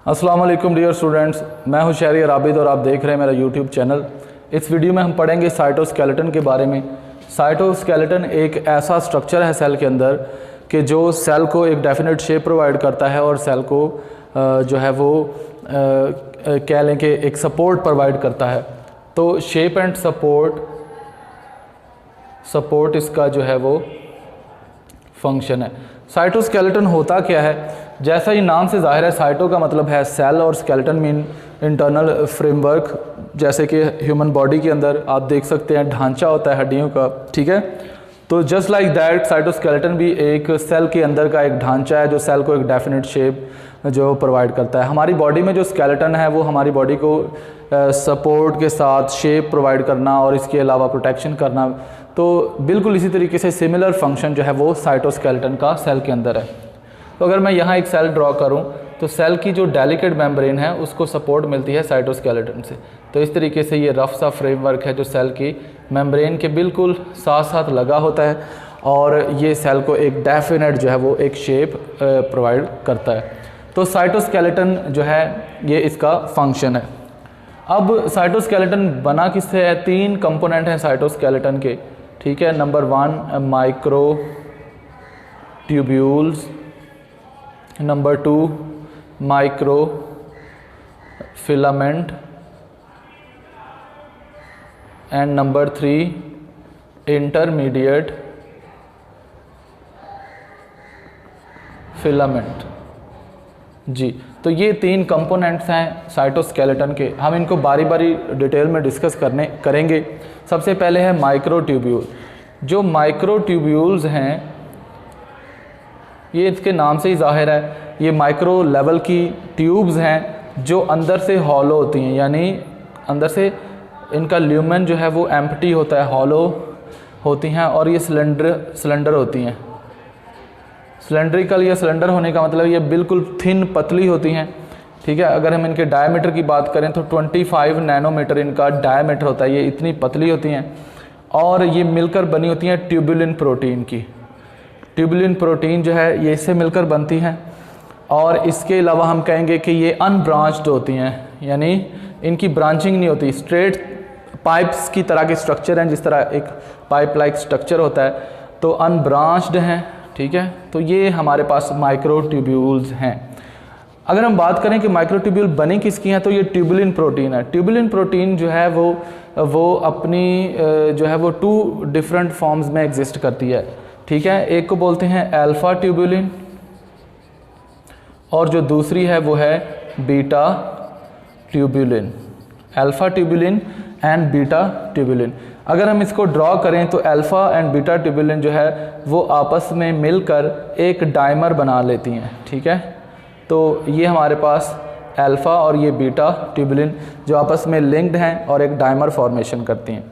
अस्सलाम वालेकुम dear students, मैं हूं शहरियार आबिद और आप देख रहे हैं मेरा यूट्यूब चैनल। इस वीडियो में हम पढ़ेंगे साइटोस्केलेटन के बारे में। साइटोस्केलेटन एक ऐसा स्ट्रक्चर है सेल के अंदर कि जो सेल को एक डेफिनेट शेप प्रोवाइड करता है और सेल को जो है वो कह लें कि एक सपोर्ट प्रोवाइड करता है। तो शेप एंड सपोर्ट इसका जो है वो फंक्शन है। साइटोस्केलेटन होता क्या है? जैसा ही नाम से जाहिर है, साइटो का मतलब है सेल और स्केलेटन मीन इंटरनल फ्रेमवर्क। जैसे कि ह्यूमन बॉडी के अंदर आप देख सकते हैं ढांचा होता है हड्डियों का, ठीक है। तो जस्ट लाइक दैट साइटोस्केलेटन भी एक सेल के अंदर का एक ढांचा है जो सेल को एक डेफिनेट शेप जो प्रोवाइड करता है। हमारी बॉडी में जो स्केलेटन है वो हमारी बॉडी को सपोर्ट के साथ शेप प्रोवाइड करना और इसके अलावा प्रोटेक्शन करना, तो बिल्कुल इसी तरीके से सिमिलर फंक्शन जो है वो साइटोस्केलेटन का सेल के अंदर है। तो अगर मैं यहाँ एक सेल ड्रॉ करूँ तो सेल की जो डेलिकेट मेम्ब्रेन है उसको सपोर्ट मिलती है साइटोस्केलेटन से। तो इस तरीके से ये रफ सा फ्रेमवर्क है जो सेल की मेम्ब्रेन के बिल्कुल साथ साथ लगा होता है और ये सेल को एक डेफिनेट जो है वो एक शेप प्रोवाइड करता है। तो साइटोस्केलेटन जो है ये इसका फंक्शन है। अब साइटोस्केलेटन बना किससे है? 3 कंपोनेंट हैं साइटोस्केलेटन के, ठीक है। Number 1 microtubules, number 2 microfilament and number 3 intermediate filament. जी, तो ये 3 कंपोनेंट्स हैं साइटोस्केलेटन के। हम इनको बारी बारी डिटेल में डिस्कस करेंगे। सबसे पहले है माइक्रो ट्यूब्यूल। जो माइक्रो ट्यूब्यूल्स हैं ये इसके नाम से ही जाहिर है, ये माइक्रो लेवल की ट्यूब्स हैं जो अंदर से हॉलो होती हैं, यानी अंदर से इनका ल्यूमेन जो है वो एम्प्टी होता है, हॉलो होती हैं और ये सिलेंडर होती हैं। सिलेंड्रिकल या सिलेंडर होने का मतलब ये बिल्कुल थिन पतली होती हैं, ठीक है। अगर हम इनके डायमीटर की बात करें तो 25 नैनोमीटर इनका डायमीटर होता है, ये इतनी पतली होती हैं और ये मिलकर बनी होती हैं ट्यूबुलिन प्रोटीन की। ट्यूबुलिन प्रोटीन जो है ये इससे मिलकर बनती हैं और इसके अलावा हम कहेंगे कि ये अनब्रांच्ड होती हैं, यानी इनकी ब्रांचिंग नहीं होती, स्ट्रेट पाइप्स की तरह के स्ट्रक्चर हैं, जिस तरह एक पाइप लाइक स्ट्रक्चर होता है, तो अनब्रांच्ड हैं, ठीक है। तो ये हमारे पास माइक्रो ट्यूब्यूल्स हैं। अगर हम बात करें कि माइक्रो ट्यूब्यूल बनी किसकी हैं, तो ये ट्यूबुलिन प्रोटीन है। ट्यूबुलिन प्रोटीन जो है वो अपनी जो है वो 2 डिफरेंट फॉर्म्स में एग्जिस्ट करती है, ठीक है। एक को बोलते हैं अल्फा ट्यूबुलिन और जो दूसरी है वो है beta tubulin. Alpha tubulin and beta tubulin. अगर हम इसको ड्रॉ करें तो अल्फा एंड बीटा ट्यूबुलिन जो है वो आपस में मिलकर एक डाइमर बना लेती हैं, ठीक है। तो ये हमारे पास अल्फा और ये बीटा ट्यूबुलिन जो आपस में लिंक्ड हैं और एक डाइमर फॉर्मेशन करती हैं।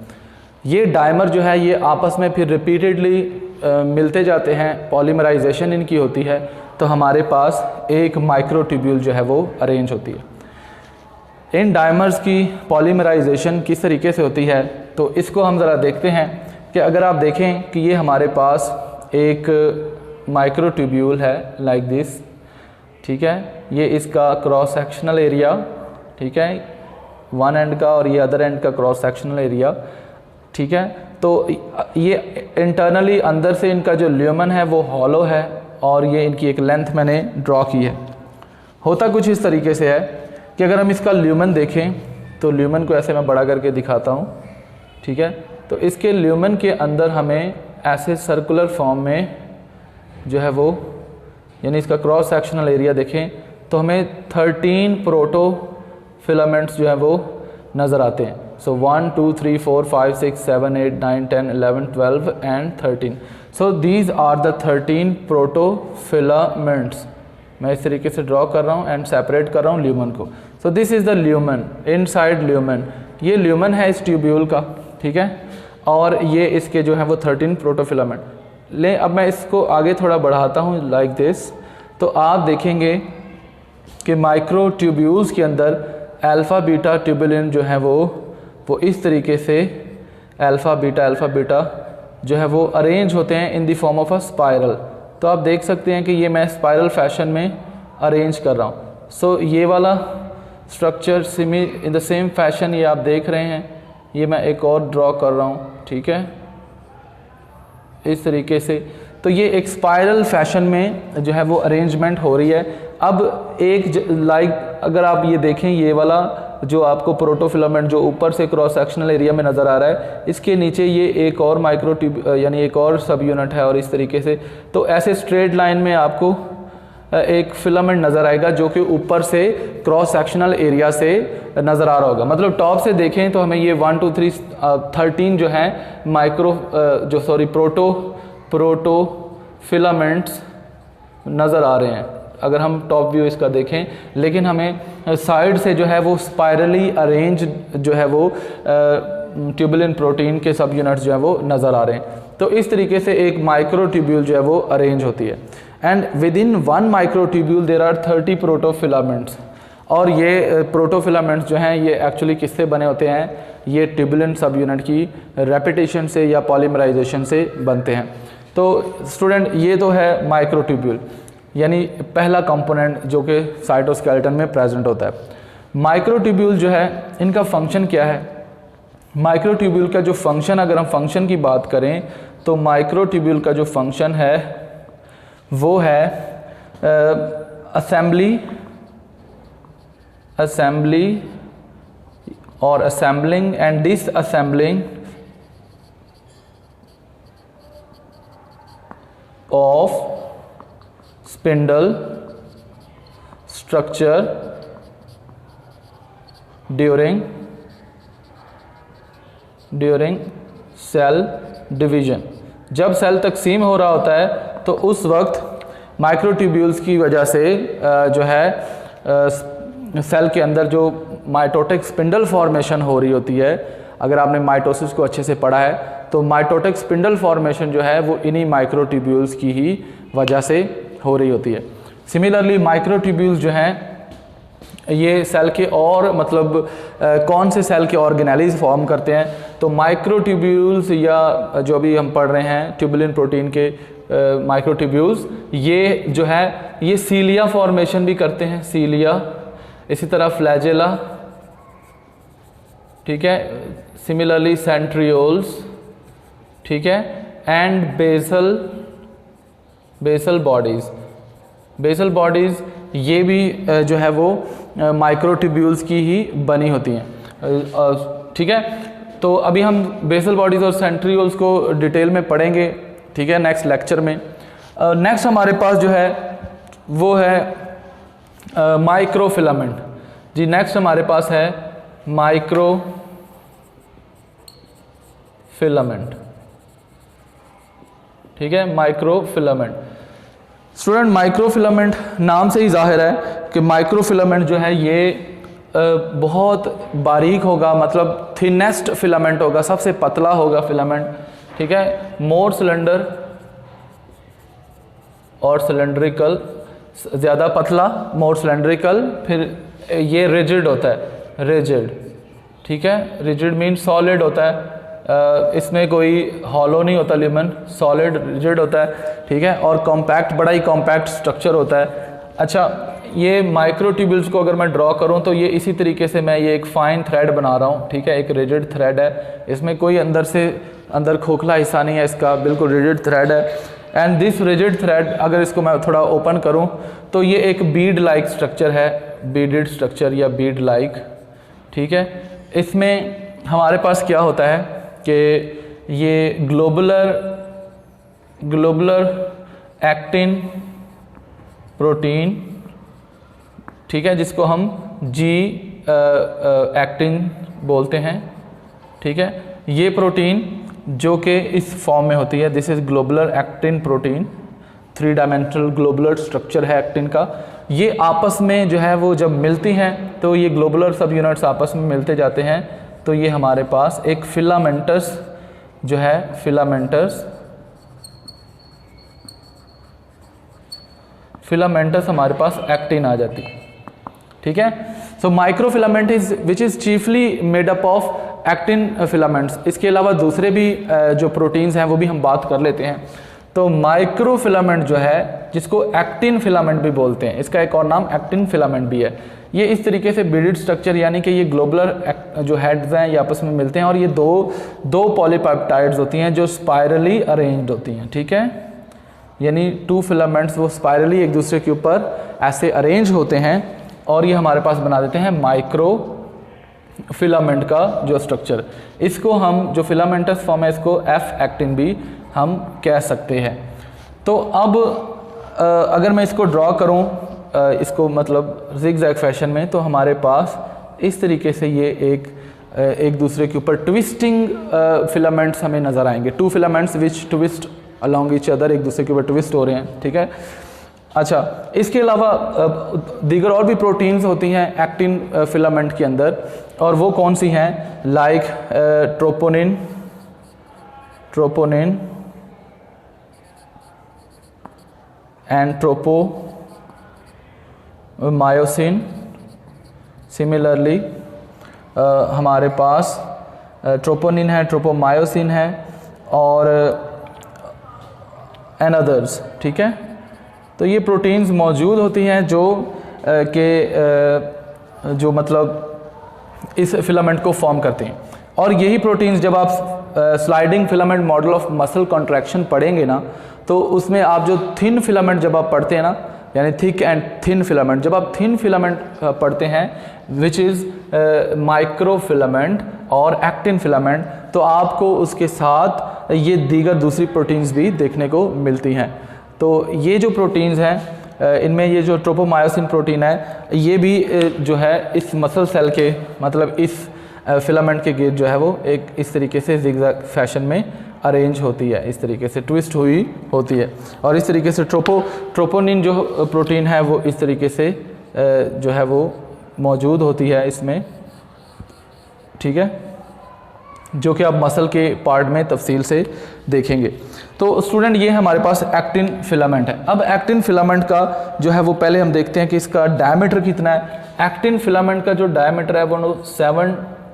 ये डाइमर जो है ये आपस में फिर रिपीटेडली मिलते जाते हैं, पॉलीमराइजेशन इनकी होती है, तो हमारे पास एक माइक्रो ट्यूब्यूल जो है वो अरेंज होती है। इन डाइमर्स की पॉलीमराइजेशन किस तरीके से होती है तो इसको हम ज़रा देखते हैं कि अगर आप देखें कि ये हमारे पास एक माइक्रो ट्यूब्यूल है लाइक दिस, ठीक है। ये इसका क्रॉस सेक्शनल एरिया, ठीक है, वन एंड का और ये अदर एंड का क्रॉस सेक्शनल एरिया, ठीक है। तो ये इंटरनली अंदर से इनका जो ल्यूमेन है वो हॉलो है और ये इनकी एक लेंथ मैंने ड्रॉ की है। होता कुछ इस तरीके से है कि अगर हम इसका ल्यूमेन देखें तो ल्यूमेन को ऐसे मैं बड़ा करके दिखाता हूँ, ठीक है। तो इसके ल्यूमेन के अंदर हमें ऐसे सर्कुलर फॉर्म में जो है वो, यानी इसका क्रॉस सेक्शनल एरिया देखें तो हमें 13 प्रोटो फिलामेंट्स जो है वो नज़र आते हैं। So 1, 2, 3, 4, 5, 6, 7, 8, 9, 10, 11, 12 and 13. So these are the 13 protofilaments. मैं इस तरीके से ड्रॉ कर रहा हूँ एंड सेपरेट कर रहा हूँ ल्यूमेन को। So this is the lumen, inside lumen. ये ल्यूमेन है इस ट्यूब्यूल का, ठीक है। और ये इसके जो है वो 13 प्रोटोफिलामेंट। ले अब मैं इसको आगे थोड़ा बढ़ाता हूँ लाइक दिस, तो आप देखेंगे कि माइक्रो ट्यूब्यूल्स के अंदर अल्फ़ा बीटा ट्यूबुलिन जो है वो इस तरीके से अल्फ़ा बीटा जो है वो अरेंज होते हैं in the form of a spiral. तो आप देख सकते हैं कि ये मैं स्पाइरल फैशन में अरेंज कर रहा हूँ। सो ये वाला structure in the same fashion ये आप देख रहे हैं, ये मैं एक और ड्रॉ कर रहा हूँ, ठीक है, इस तरीके से। तो ये एक स्पाइरल फैशन में जो है वो अरेंजमेंट हो रही है। अब एक लाइक अगर आप ये देखें, ये वाला जो आपको प्रोटोफिलामेंट जो ऊपर से क्रॉस सेक्शनल एरिया में नज़र आ रहा है, इसके नीचे ये एक और माइक्रो ट्यूब यानी एक और सब यूनिट है, और इस तरीके से। तो ऐसे स्ट्रेट लाइन में आपको एक फिलामेंट नज़र आएगा जो कि ऊपर से क्रॉस सेक्शनल एरिया से नज़र आ रहा होगा। मतलब टॉप से देखें तो हमें ये 1 2 3 13 जो है माइक्रो प्रोटो फिलामेंट्स नज़र आ रहे हैं अगर हम टॉप व्यू इसका देखें। लेकिन हमें साइड से जो है वो स्पाइरली अरेंज जो है वो ट्यूबुलिन प्रोटीन के सब यूनिट्स जो है वो नज़र आ रहे हैं। तो इस तरीके से एक माइक्रो ट्यूब्यूल जो है वो अरेंज होती है। And within 1 microtubule there are 30 protofilaments. और ये प्रोटोफिलामेंट्स जो हैं ये एक्चुअली किससे बने होते हैं? ये ट्यूबुलिन सब यूनिट की रेपिटेशन से या पॉलीमराइजेशन से बनते हैं। तो स्टूडेंट ये तो है माइक्रो ट्यूब्यूल, यानी पहला कंपोनेंट जो कि साइटोस्केलेटन में प्रेजेंट होता है। माइक्रो ट्यूब्यूल जो है इनका फंक्शन क्या है? माइक्रो ट्यूब्यूल का जो फंक्शन, अगर हम फंक्शन की बात करें तो माइक्रो ट्यूब्यूल का जो फंक्शन है वो है असेंबली और assembling and disassembling of spindle structure during cell division. जब सेल तकसीम हो रहा होता है तो उस वक्त माइक्रोट्यूब्यूल्स की वजह से जो है सेल के अंदर जो माइटोटिक स्पिंडल फॉर्मेशन हो रही होती है। अगर आपने माइटोसिस को अच्छे से पढ़ा है तो माइटोटिक स्पिंडल फॉर्मेशन जो है वो इन्हीं माइक्रोट्यूब्यूल्स की ही वजह से हो रही होती है। सिमिलरली माइक्रोट्यूब्यूल्स जो हैं ये सेल के और मतलब कौन से सेल के ऑर्गेनेलीज फॉर्म करते हैं? तो माइक्रोट्यूब्यूल्स या जो भी हम पढ़ रहे हैं ट्यूबुलिन प्रोटीन के माइक्रोट्यूब्यूल्स, ये जो है ये सीलिया फॉर्मेशन भी करते हैं, सीलिया। इसी तरह फ्लैजेला, ठीक है, सिमिलरली सेंट्रियोल्स, ठीक है, एंड बेसल बॉडीज़ ये भी जो है वो माइक्रोट्यूब्यूल्स की ही बनी होती हैं, ठीक है। तो अभी हम बेसल बॉडीज़ और सेंट्रियोल्स को डिटेल में पढ़ेंगे, ठीक है, नेक्स्ट लेक्चर में। नेक्स्ट हमारे पास जो है वो है माइक्रोफिलामेंट। जी नेक्स्ट हमारे पास है माइक्रोफिलामेंट, ठीक है, माइक्रोफिलामेंट। स्टूडेंट माइक्रोफिलामेंट नाम से ही जाहिर है कि माइक्रोफिलामेंट जो है ये बहुत बारीक होगा, मतलब थिनेस्ट फिलामेंट होगा, सबसे पतला होगा फिलामेंट, ठीक है, मोर सिलेंडर और सिलेंड्रिकल, ज़्यादा पतला, मोर सिलेंड्रिकल। फिर ये रिजिड होता है, रिजिड, ठीक है, रिजिड मीन सॉलिड होता है, इसमें कोई हॉलो नहीं होता लिमन, सॉलिड रिजिड होता है, ठीक है, और कॉम्पैक्ट, बड़ा ही कॉम्पैक्ट स्ट्रक्चर होता है। अच्छा, ये माइक्रोट्यूब्यूल्स को अगर मैं ड्रॉ करूं तो ये इसी तरीके से मैं ये एक फाइन थ्रेड बना रहा हूं, ठीक है, एक रिजिड थ्रेड है, इसमें कोई अंदर खोखला हिस्सा नहीं है, इसका बिल्कुल रिजिड थ्रेड है। एंड दिस रिजिड थ्रेड अगर इसको मैं थोड़ा ओपन करूं तो ये एक बीड लाइक स्ट्रक्चर है, बीडेड स्ट्रक्चर या बीड लाइक, ठीक है। इसमें हमारे पास क्या होता है कि ये ग्लोबुलर एक्टिन प्रोटीन, ठीक है, जिसको हम एक्टिन बोलते हैं, ठीक है, ये प्रोटीन जो कि इस फॉर्म में होती है, this is globular actin protein, 3 dimensional globular structure है एक्टिन का। ये आपस में जो है वो जब मिलती हैं तो ये ग्लोबुलर सब यूनिट्स आपस में मिलते जाते हैं, तो ये हमारे पास एक फिलामेंटस जो है, फिलामेंटस हमारे पास एक्टिन आ जाती है, ठीक है। So microfilament is which is chiefly made up of actin filaments. इसके अलावा दूसरे भी जो प्रोटीन्स हैं वो भी हम बात कर लेते हैं। तो माइक्रोफिलामेंट जो है, जिसको एक्टिन फिलामेंट भी बोलते हैं, इसका एक और नाम एक्टिन फिलामेंट भी है, ये इस तरीके से बेडेड स्ट्रक्चर, यानी कि ये ग्लोबुलर जो हेड्स हैं ये आपस में मिलते हैं और ये दो पॉलीपेप्टाइड्स होती हैं जो स्पाइरली अरेंज्ड होती हैं, ठीक है। यानी 2 फिलामेंट्स वो स्पाइरली एक दूसरे के ऊपर ऐसे अरेंज होते हैं और ये हमारे पास बना देते हैं माइक्रो फिलामेंट का जो स्ट्रक्चर। इसको हम जो फिलामेंटस फॉर्म है इसको एफ एक्टिन भी हम कह सकते हैं। तो अब अगर मैं इसको ड्रॉ करूं इसको मतलब जिगजैग फैशन में, तो हमारे पास इस तरीके से ये एक दूसरे के ऊपर ट्विस्टिंग फिलामेंट्स हमें नज़र आएंगे। 2 फिलामेंट्स विच ट्विस्ट अलॉन्ग ईच अदर, एक दूसरे के ऊपर ट्विस्ट हो रहे हैं, ठीक है। अच्छा, इसके अलावा दीगर और भी प्रोटीन्स होती हैं एक्टिन फिलामेंट के अंदर, और वो कौन सी हैं? Like troponin and tropomyosin. Similarly हमारे पास ट्रोपोनिन है, ट्रोपोमायोसिन है और एंड अदर्स, ठीक है। तो ये प्रोटीन्स मौजूद होती हैं जो मतलब इस फिलामेंट को फॉर्म करते हैं। और यही प्रोटीन्स जब आप sliding filament model of muscle contraction पढ़ेंगे ना, तो उसमें आप जो थिन फिलामेंट जब आप पढ़ते हैं ना, यानी थिक एंड थिन फिलामेंट, जब आप थिन फिलामेंट पढ़ते हैं विच इज़ माइक्रो फिलामेंट और एक्टिन फिलामेंट, तो आपको उसके साथ ये दीगर दूसरी प्रोटीन्स भी देखने को मिलती हैं। तो ये जो प्रोटीन्स हैं इनमें ये जो ट्रोपोमायोसिन प्रोटीन है ये भी जो है इस मसल सेल के मतलब इस फिलामेंट के गिर्द जो है वो एक इस तरीके से जिगजैग फैशन में अरेंज होती है, इस तरीके से ट्विस्ट हुई होती है। और इस तरीके से ट्रोपोनिन जो प्रोटीन है वो इस तरीके से जो है वो मौजूद होती है इसमें, ठीक है, जो कि आप मसल के पार्ट में तफसील से देखेंगे। तो स्टूडेंट ये हमारे पास एक्टिन फिलामेंट है। अब एक्टिन फिलामेंट का जो है वो पहले हम देखते हैं कि इसका डायमीटर कितना है। एक्टिन फिलामेंट का जो डायमीटर है वो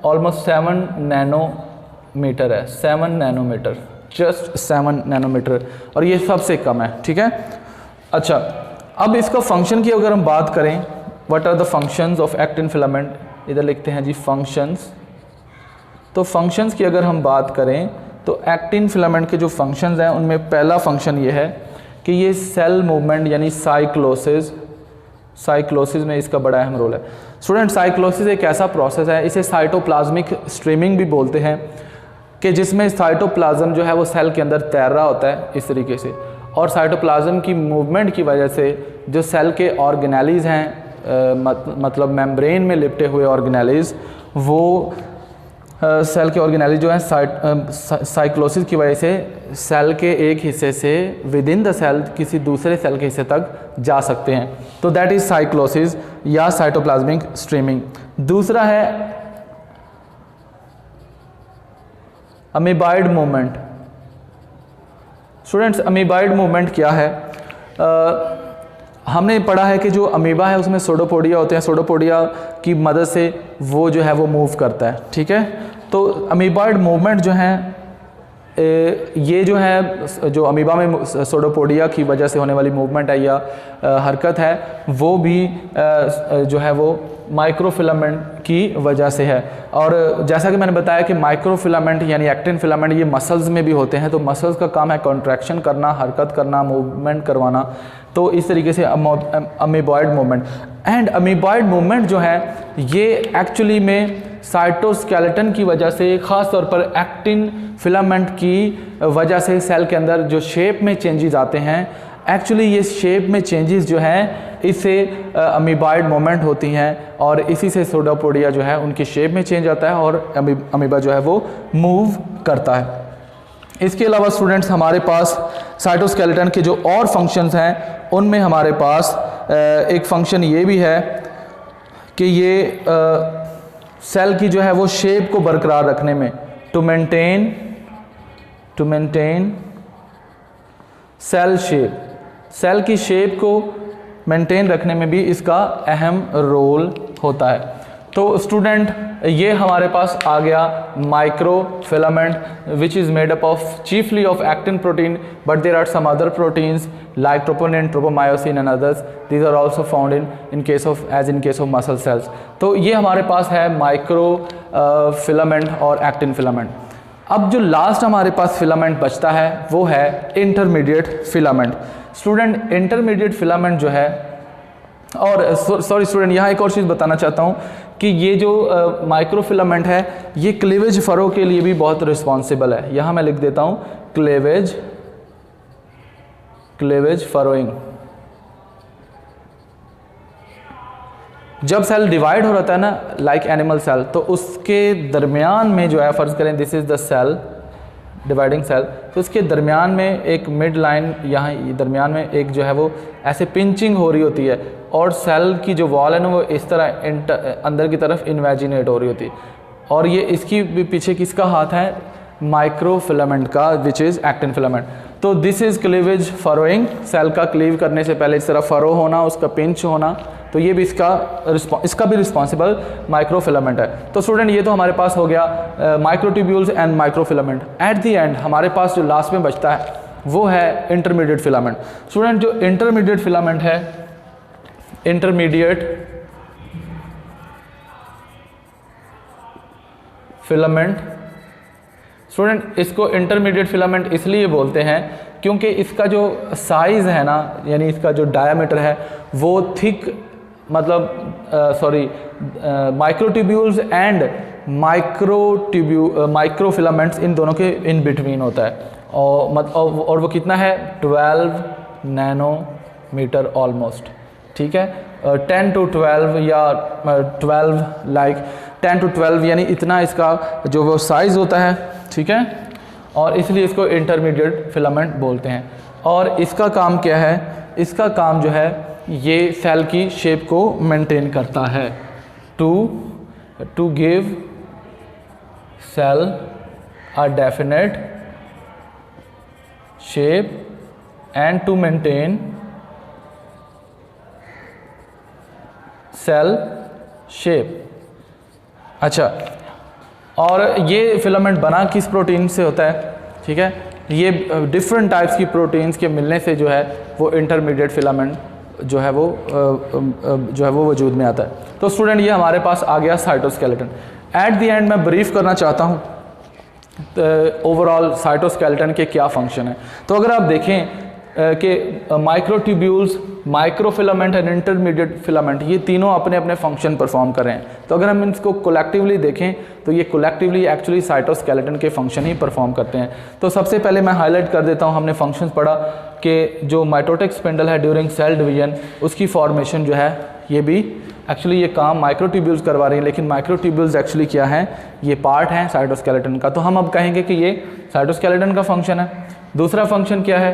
ऑलमोस्ट 7 नैनोमीटर है, 7 नैनोमीटर, जस्ट 7 नैनोमीटर, और ये सबसे कम है, ठीक है। अच्छा, अब इसका फंक्शन की अगर हम बात करें, what are the functions of actin filament, इधर लिखते हैं जी फंक्शंस। तो फंक्शंस की अगर हम बात करें तो एक्टिन फिलामेंट के जो फंक्शंस हैं उनमें पहला फंक्शन ये है कि ये सेल मूवमेंट यानी साइक्लोसिस में इसका बड़ा अहम रोल है। स्टूडेंट, साइक्लोसिस एक ऐसा प्रोसेस है, इसे साइटोप्लाज्मिक स्ट्रीमिंग भी बोलते हैं, कि जिसमें साइटोप्लाज्म जो है वो सेल के अंदर तैर रहा होता है इस तरीके से, और साइटोप्लाज्म की मूवमेंट की वजह से जो सेल के ऑर्गेनेलीज़ हैं मतलब मेम्ब्रेन में लिपटे हुए ऑर्गेनेलीज़, वो सेल के ऑर्गेनेली जो है साइक्लोसिस की वजह से सेल के एक हिस्से से विद इन द सेल किसी दूसरे सेल के हिस्से तक जा सकते हैं। तो दैट इज़ साइक्लोसिस या साइटोप्लाज्मिक स्ट्रीमिंग। दूसरा है amoeboid movement. Students, amoeboid movement क्या है? हमने पढ़ा है कि जो अमीबा है उसमें सोडोपोडिया होते हैं, सोडोपोडिया की मदद से वो जो है वो मूव करता है, ठीक है। तो अमीबाइड मूवमेंट जो है ये जो है जो अमीबा में सोडोपोडिया की वजह से होने वाली मूवमेंट है या हरकत है, वो भी जो है वो माइक्रोफिलामेंट की वजह से है। और जैसा कि मैंने बताया कि माइक्रोफिलामेंट यानी एक्टिन फिलामेंट ये मसल्स में भी होते हैं, तो मसल्स का काम है कॉन्ट्रैक्शन करना, हरकत करना, मूवमेंट करवाना। तो इस तरीके से amoeboid movement and amoeboid movement जो है ये एक्चुअली में साइटोस्केलेटन की वजह से, ख़ास तौर पर एक्टिन फिलामेंट की वजह से सेल के अंदर जो शेप में चेंजेस आते हैं, एक्चुअली ये शेप में चेंजेस जो हैं इससे अमीबॉइड मूवमेंट होती हैं, और इसी से सोडोपोडिया जो है उनकी शेप में चेंज आता है और अमीबा जो है वो मूव करता है। इसके अलावा स्टूडेंट्स हमारे पास साइटोस्केलेटन के जो और फंक्शंस हैं उनमें हमारे पास एक फंक्शन ये भी है कि ये सेल की जो है वो शेप को बरकरार रखने में, to maintain cell shape, cell की शेप को मेंटेन रखने में भी इसका अहम रोल होता है। तो स्टूडेंट ये हमारे पास आ गया microfilament which is made up of chiefly of actin protein, but there are some other proteins like troponin, tropomyosin and others. These are also found in case of muscle cells. तो ये हमारे पास है micro filament और actin filament. अब जो last हमारे पास filament बचता है वो है intermediate filament. Student intermediate filament जो है, और सॉरी स्टूडेंट यहाँ एक और चीज़ बताना चाहता हूँ कि ये जो माइक्रो फिलामेंट है ये क्लीवेज फरो के लिए भी बहुत रिस्पॉन्सिबल है। यहाँ मैं लिख देता हूँ क्लेवेज फरोइंग। जब सेल डिवाइड हो रहा है ना लाइक एनिमल सेल, तो उसके दरमियान में जो है, फर्ज करें this is the cell dividing cell, तो इसके दरमियान में एक मिड लाइन, यहाँ दरमियान में एक जो है वो ऐसे पिंचिंग हो रही होती है और सेल की जो वॉल है ना वो इस तरह अंदर की तरफ इन्वेजिनेट हो रही होती है, और ये इसकी भी पीछे किसका हाथ है, माइक्रो फिलामेंट का, विच इज़ एक्टिन फिलामेंट। तो दिस इज़ क्लीवेज फरोइंग, सेल का क्लीव करने से पहले इस तरह फरो होना, उसका पिंच होना, तो ये भी इसका भी रिस्पॉन्सिबल माइक्रो फिलामेंट है। तो स्टूडेंट ये तो हमारे पास हो गया microtubules and micro filament. At the and हमारे पास जो लास्ट में बचता है वो है इंटरमीडिएट फिलामेंट। स्टूडेंट जो इंटरमीडिएट फिलामेंट है, इंटरमीडिएट फिलामेंट, स्टूडेंट इसको इंटरमीडिएट फिलामेंट इसलिए बोलते हैं क्योंकि इसका जो साइज़ है ना, यानी इसका जो डायामीटर है वो थिक, मतलब माइक्रोट्यूब्यूल्स एंड माइक्रो फिलामेंट्स इन दोनों के इन बिटवीन होता है, और वो कितना है 12 नैनोमीटर ऑलमोस्ट, ठीक है, 10 to 12 या 12 लाइक 10 to 12 यानी इतना इसका जो वो साइज़ होता है, ठीक है, और इसलिए इसको इंटरमीडिएट फिलामेंट बोलते हैं। और इसका काम क्या है, इसका काम जो है ये सेल की शेप को मेंटेन करता है, to give cell a definite shape and to maintain cell shape. अच्छा, और ये फिलामेंट बना किस प्रोटीन से होता है, ठीक है, ये डिफरेंट टाइप्स की प्रोटीन्स के मिलने से जो है वो इंटरमीडिएट फिलामेंट जो है वो वजूद में आता है। तो स्टूडेंट ये हमारे पास आ गया साइटोस्केलेटन। एट द एंड मैं ब्रीफ करना चाहता हूँ ओवरऑल साइटोस्केलेटन के क्या फंक्शन है। तो अगर आप देखें कि microtubules, microfilament and intermediate filament, ये तीनों अपने अपने फंक्शन परफॉर्म कर रहे हैं। तो अगर हम इसको कोलेक्टिवली देखें तो ये कोलेक्टिवली एक्चुअली साइटोस्केलेटन के फंक्शन ही परफॉर्म करते हैं। तो सबसे पहले मैं हाईलाइट कर देता हूँ, हमने फंक्शंस पढ़ा कि जो माइटोटिक स्पिंडल है ड्यूरिंग सेल डिवीजन, उसकी फॉर्मेशन जो है ये भी एक्चुअली ये काम माइक्रोट्यूब्यूल्स करवा रही हैं, लेकिन माइक्रोट्यूब्यूल्स एक्चुअली क्या हैं, ये पार्ट हैं साइटोस्केलेटन का। तो हम अब कहेंगे कि ये साइटोस्केलेटन का फंक्शन है। दूसरा फंक्शन क्या है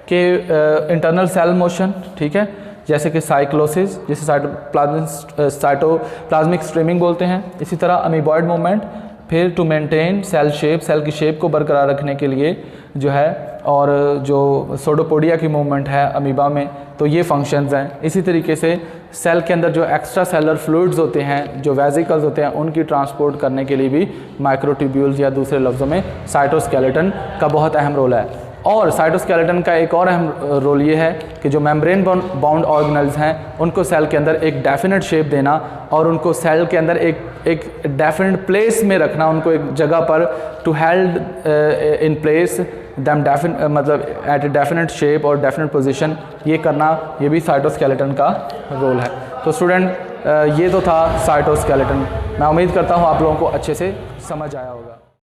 कि इंटरनल सेल मोशन, ठीक है, जैसे कि साइक्लोसिस, जिसे साइटोप्लाज्मिक स्ट्रीमिंग बोलते हैं। इसी तरह अमीबॉइड मूवमेंट, फिर to maintain cell shape, cell की शेप को बरकरार रखने के लिए जो है, और जो सोडोपोडिया की मूवमेंट है अमीबा में, तो ये फंक्शंस हैं। इसी तरीके से सेल के अंदर जो एक्स्ट्रा सेलर फ्लूइड्स होते हैं, जो वेसिकल्स होते हैं, उनकी ट्रांसपोर्ट करने के लिए भी माइक्रोट्यूब्यूल्स या दूसरे लफ्ज़ों में साइटोस्केलेटन का बहुत अहम रोल है। और साइटोस्केलेटन का एक और अहम रोल ये है कि जो मेम्ब्रेन बाउंड ऑर्गेनेल्स हैं उनको सेल के अंदर एक डेफिनेट शेप देना और उनको सेल के अंदर एक डेफिनेट प्लेस में रखना, उनको एक जगह पर to held in place them मतलब एट ए डेफिनेट शेप और डेफिनेट पोजीशन, ये करना, ये भी साइटोस्केलेटन का रोल है। तो स्टूडेंट ये तो था साइटोस्केलेटन। मैं उम्मीद करता हूँ आप लोगों को अच्छे से समझ आया होगा।